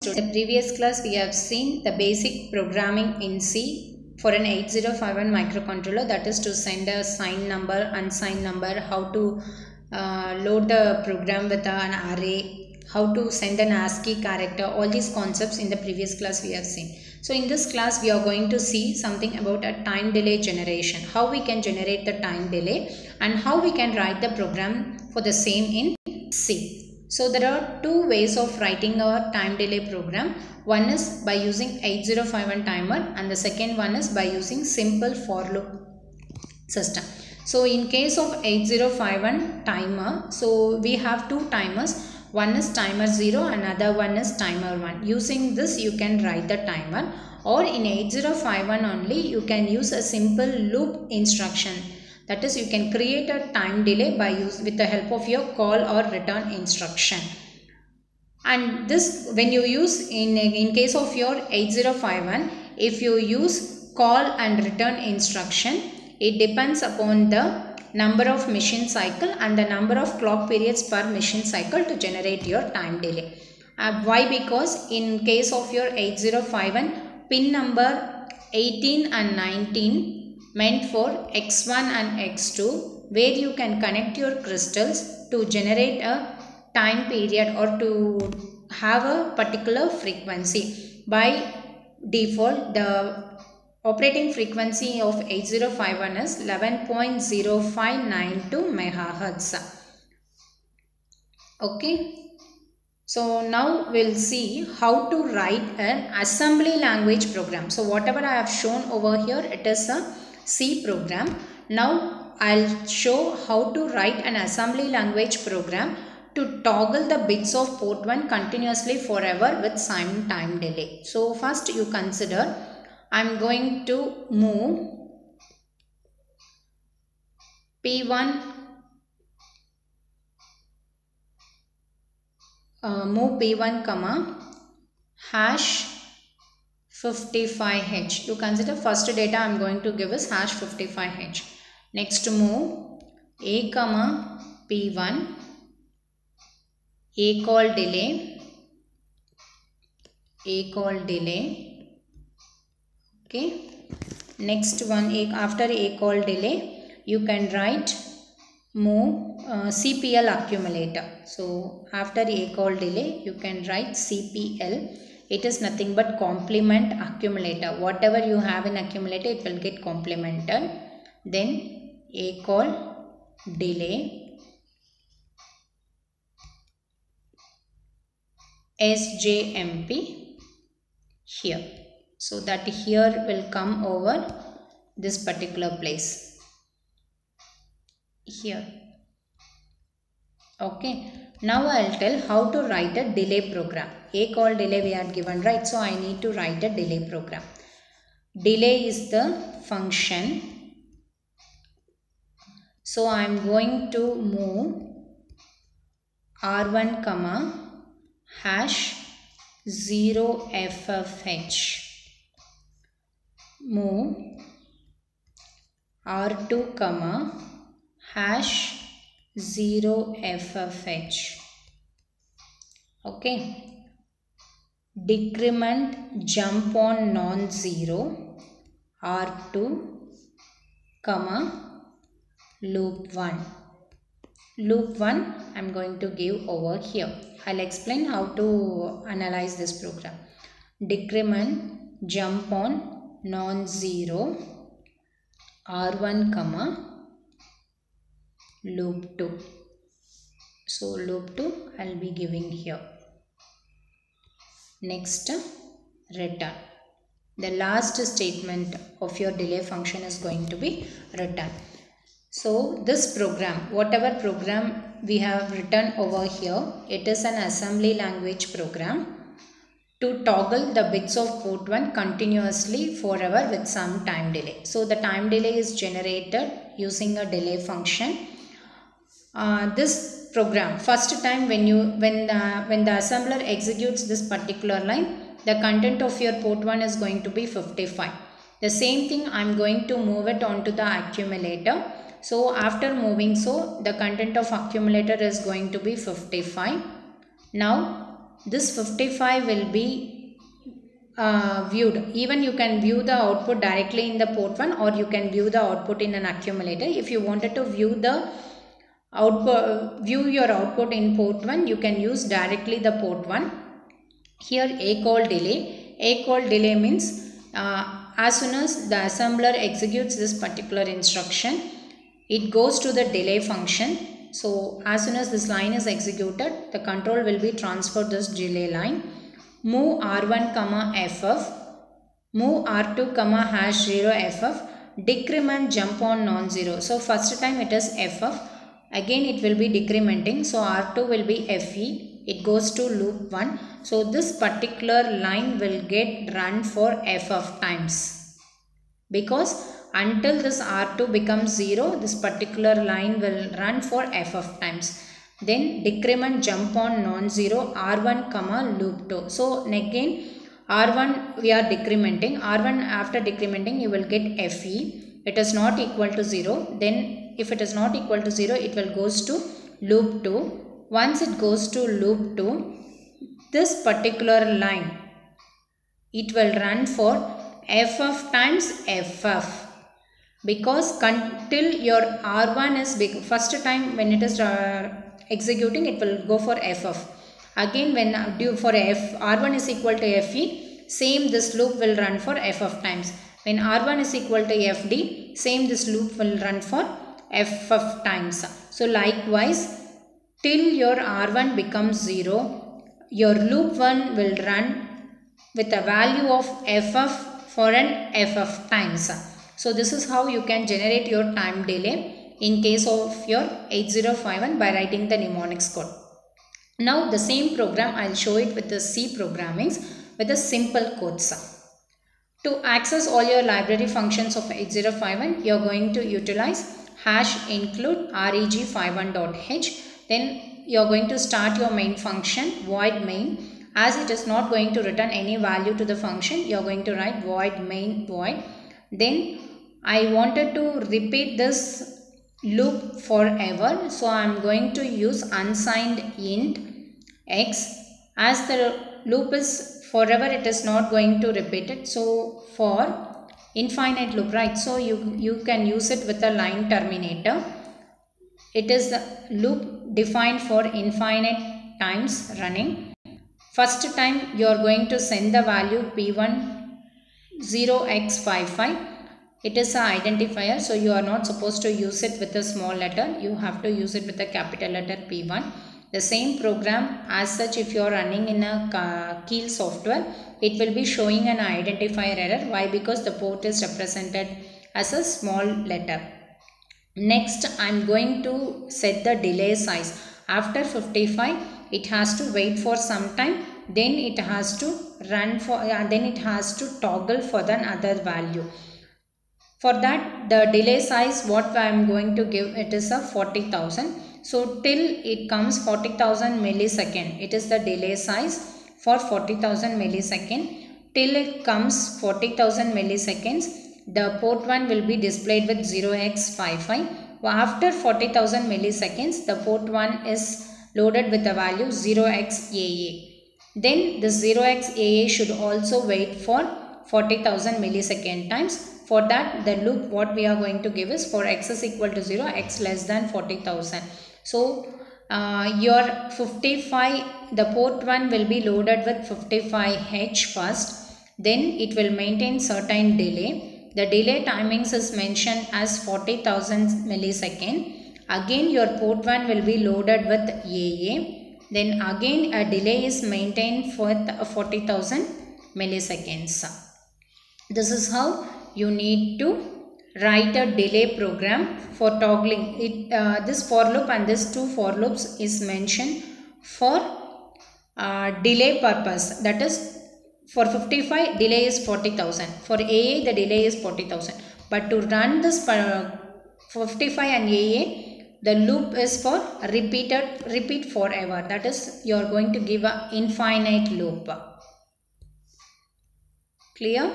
In the previous class, we have seen the basic programming in C for an 8051 microcontroller, that is to send a signed number, unsigned number, how to load the program with an array, how to send an ASCII character. All these concepts in the previous class we have seen. So in this class, we are going to see something about a time delay generation, how we can generate the time delay and how we can write the program for the same in C. So there are two ways of writing our time delay program. One is by using 8051 timer and the second one is by using simple for loop system. So in case of 8051 timer, so we have two timers. One is timer 0 and another one is timer 1. Using this you can write the timer, or in 8051 only you can use a simple loop instruction. That is, you can create a time delay with the help of your call or return instruction. And this, when you use in case of your 8051, if you use call and return instruction, it depends upon the number of machine cycle and the number of clock periods per machine cycle to generate your time delay. Why? Because in case of your 8051, pin number 18 and 19 meant for X1 and X2, where you can connect your crystals to generate a time period or to have a particular frequency. By default, the operating frequency of 8051 is 11.0592 MHz. Okay. So now we'll see how to write an assembly language program. So whatever I have shown over here, it is a C program. Now I'll show how to write an assembly language program to toggle the bits of port 1 continuously forever with some time delay. So first you consider, I'm going to move P1 comma hash 55H. You consider first data I am going to give is hash 55H. Next move A comma P1, A call delay, okay. Next one, after A call delay, you can write move CPL accumulator. So after A call delay, you can write CPL. It is nothing but complement accumulator. Whatever you have in accumulator, it will get complemented. Then A call delay, SJMP here. So that here will come over this particular place here. Okay. Now I'll tell how to write a delay program. A call delay we are given, right? So I need to write a delay program. Delay is the function. So I'm going to move R1 comma hash 0FFH. Move R2 comma hash 0FFH. Okay. Decrement jump on non-zero R2 comma loop 1. Loop 1 I am going to give over here. I'll explain how to analyze this program. Decrement jump on non-zero R1 comma loop 2. So loop 2 I'll be giving here. Next, return. The last statement of your delay function is going to be return. So this program, whatever program we have written over here, it is an assembly language program to toggle the bits of port 1 continuously forever with some time delay. So the time delay is generated using a delay function. This program, first time when the assembler executes this particular line, the content of your port 1 is going to be 55. The same thing I am going to move it onto the accumulator. So after moving, so the content of accumulator is going to be 55. Now this 55 will be viewed. Even you can view the output directly in the port 1, or you can view the output in an accumulator. If you wanted to view the output, view your output in port 1, you can use directly the port 1. Here A call delay. A call delay means as soon as the assembler executes this particular instruction, it goes to the delay function. So as soon as this line is executed, the control will be transferred this delay line. Move R1 comma FF, move R2 comma hash 0 FF, decrement jump on non-zero. So first time it is FF, again it will be decrementing, so R2 will be FE, it goes to loop 1. So this particular line will get run for FF times, because until this R2 becomes 0, this particular line will run for FF times. Then decrement jump on non-zero R1 comma loop 2. So again R1 we are decrementing. R1 after decrementing you will get FE. It is not equal to 0. Then if it is not equal to 0, it will goes to loop 2. Once it goes to loop 2, this particular line, it will run for FF times FF. Because till your R1 is big, first time when it is executing, it will go for FF. Again when due for R1 is equal to FE, same this loop will run for FF times. When R1 is equal to FD, same this loop will run for FF times. So likewise, till your R1 becomes 0, your loop 1 will run with a value of FF for an FF times. So this is how you can generate your time delay in case of your 8051 by writing the mnemonics code. Now the same program I will show it with the C programmings with the simple codes. To access all your library functions of 8051, you are going to utilize hash include reg51.h. Then you are going to start your main function void main. As it is not going to return any value to the function, you are going to write void main void. Then I wanted to repeat this loop forever, so I am going to use unsigned int x. As the loop is forever, it is not going to repeat it. So for infinite loop, right? So you can use it with a line terminator. It is the loop defined for infinite times running. First time you are going to send the value p1 0x55. It is an identifier, so you are not supposed to use it with a small letter. You have to use it with a capital letter P1. The same program as such, if you are running in a Keel software, it will be showing an identifier error. Why? Because the port is represented as a small letter. Next, I am going to set the delay size. After 55, it has to wait for some time. Then it has to run for. Then it has to toggle for the other value. For that, the delay size what I am going to give, it is a 40,000. So till it comes 40,000 millisecond, it is the delay size for 40,000 millisecond. Till it comes 40,000 milliseconds, the port 1 will be displayed with 0x55. After 40,000 milliseconds, the port 1 is loaded with the value 0xAA. Then the 0xAA should also wait for 40,000 millisecond times. For that, the loop what we are going to give is for x is equal to 0, x less than 40,000. So your 55, the port 1 will be loaded with 55H first. Then it will maintain certain delay. The delay timings is mentioned as 40,000 millisecond. Again your port 1 will be loaded with AA. Then again a delay is maintained for 40,000 milliseconds. This is how you need to write a delay program for toggling it. This for loop and this two for loops is mentioned for delay purpose. That is, for 55 delay is 40,000. For AA the delay is 40,000. But to run this 55 and AA, the loop is for repeat forever. That is, you are going to give a infinite loop. Clear?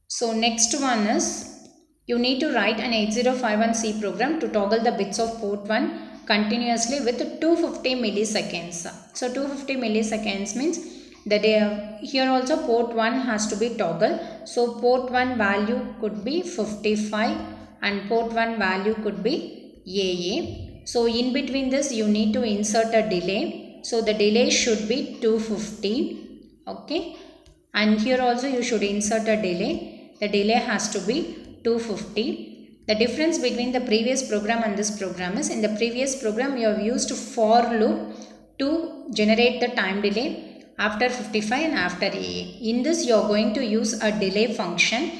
So next one is, you need to write an 8051C program to toggle the bits of port 1 continuously with 250 milliseconds. So 250 milliseconds means that here also port 1 has to be toggle. So port 1 value could be 55 and port 1 value could be AA. So in between this you need to insert a delay. So the delay should be 250. Okay. And here also you should insert a delay. The delay has to be 250. The difference between the previous program and this program is, in the previous program you have used for loop to generate the time delay after 55 and after AA. In this you are going to use a delay function.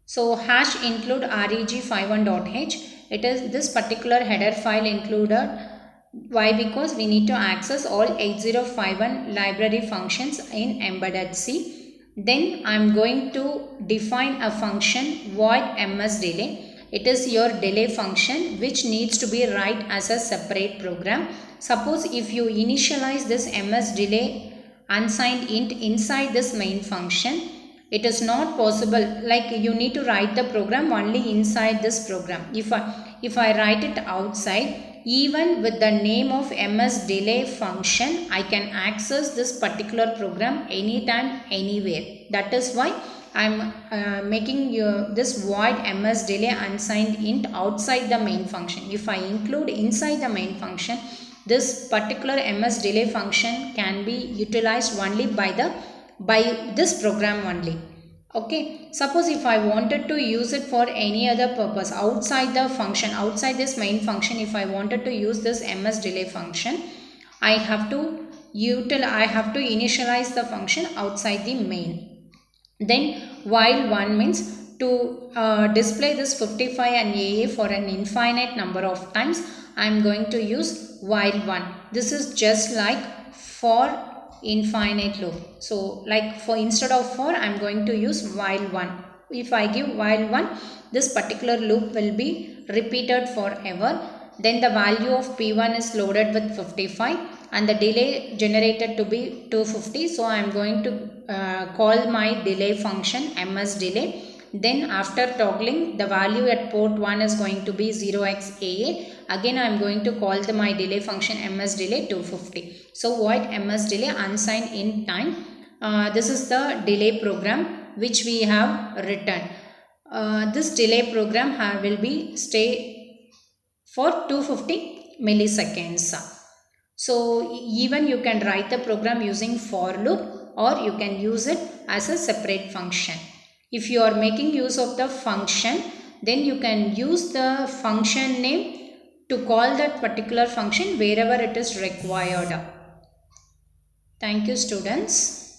So hash include reg51.h. It is this particular header file included. Why? Because we need to access all 8051 library functions in embedded C. Then I am going to define a function void msDelay. It is your delay function which needs to be write as a separate program. Suppose if you initialize this msDelay unsigned int inside this main function, it is not possible. Like you need to write the program only inside this program. If I write it outside, even with the name of msDelay function, I can access this particular program anytime, anywhere. That is why I am making this void msDelay unsigned int outside the main function. If I include inside the main function, this particular msDelay function can be utilized only by this program only. Okay. Suppose if I wanted to use it for any other purpose outside the function, outside this main function, if I wanted to use this msDelay function, I have to initialize the function outside the main. Then while 1 means to display this 55 and AA for an infinite number of times, I am going to use while 1. This is just like for infinite loop. So like for instead of for, I am going to use while 1. If I give while 1, this particular loop will be repeated forever. Then the value of P1 is loaded with 55 and the delay generated to be 250. So I am going to call my delay function msDelay. Then after toggling, the value at port 1 is going to be 0xAA. Again I am going to call my delay function msDelay 250. So void msDelay unsigned int time. This is the delay program which we have written. This delay program will be stay for 250 milliseconds. So even you can write the program using for loop or you can use it as a separate function. If you are making use of the function, then you can use the function name to call that particular function wherever it is required. Thank you, students.